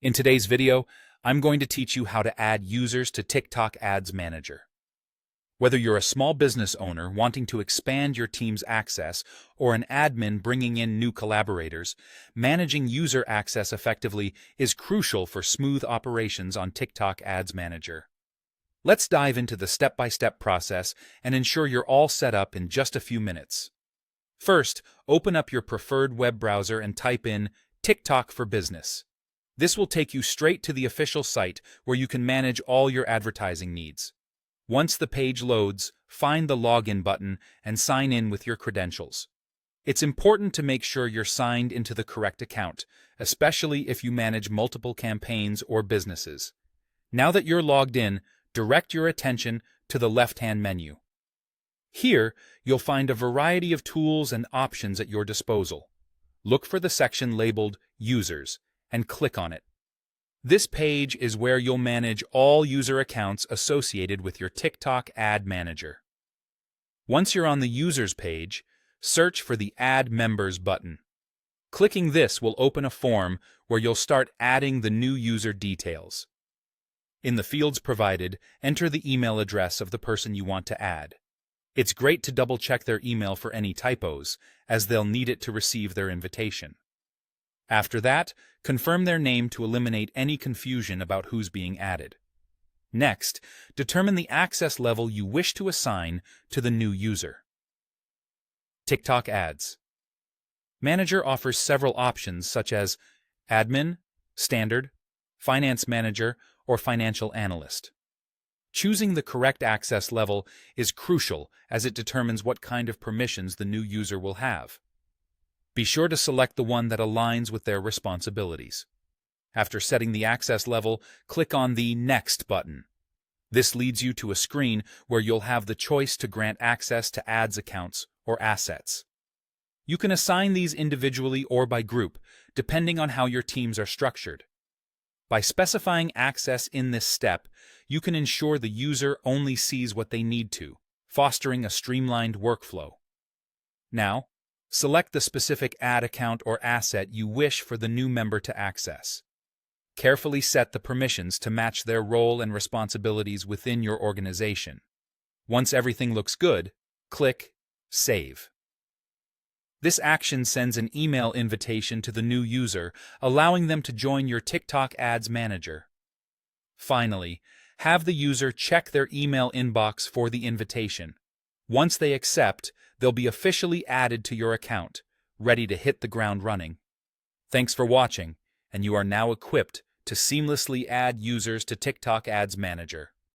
In today's video, I'm going to teach you how to add users to TikTok Ads Manager. Whether you're a small business owner wanting to expand your team's access or an admin bringing in new collaborators, managing user access effectively is crucial for smooth operations on TikTok Ads Manager. Let's dive into the step-by-step process and ensure you're all set up in just a few minutes. First, open up your preferred web browser and type in TikTok for Business. This will take you straight to the official site where you can manage all your advertising needs. Once the page loads, find the Login button and sign in with your credentials. It's important to make sure you're signed into the correct account, especially if you manage multiple campaigns or businesses. Now that you're logged in, direct your attention to the left-hand menu. Here, you'll find a variety of tools and options at your disposal. Look for the section labeled Users and click on it. This page is where you'll manage all user accounts associated with your TikTok Ad Manager. Once you're on the Users page, search for the Add Members button. Clicking this will open a form where you'll start adding the new user details. In the fields provided, enter the email address of the person you want to add. It's great to double-check their email for any typos, as they'll need it to receive their invitation. After that, confirm their name to eliminate any confusion about who's being added. Next, determine the access level you wish to assign to the new user. TikTok Ads Manager offers several options such as Admin, Standard, Finance Manager, or Financial Analyst. Choosing the correct access level is crucial as it determines what kind of permissions the new user will have. Be sure to select the one that aligns with their responsibilities. After setting the access level, click on the Next button. This leads you to a screen where you'll have the choice to grant access to ads accounts or assets. You can assign these individually or by group, depending on how your teams are structured. By specifying access in this step, you can ensure the user only sees what they need to, fostering a streamlined workflow. Now, select the specific ad account or asset you wish for the new member to access. Carefully set the permissions to match their role and responsibilities within your organization. Once everything looks good, click Save. This action sends an email invitation to the new user, allowing them to join your TikTok Ads Manager. Finally, have the user check their email inbox for the invitation. Once they accept, they'll be officially added to your account, ready to hit the ground running. Thanks for watching, and you are now equipped to seamlessly add users to TikTok Ads Manager.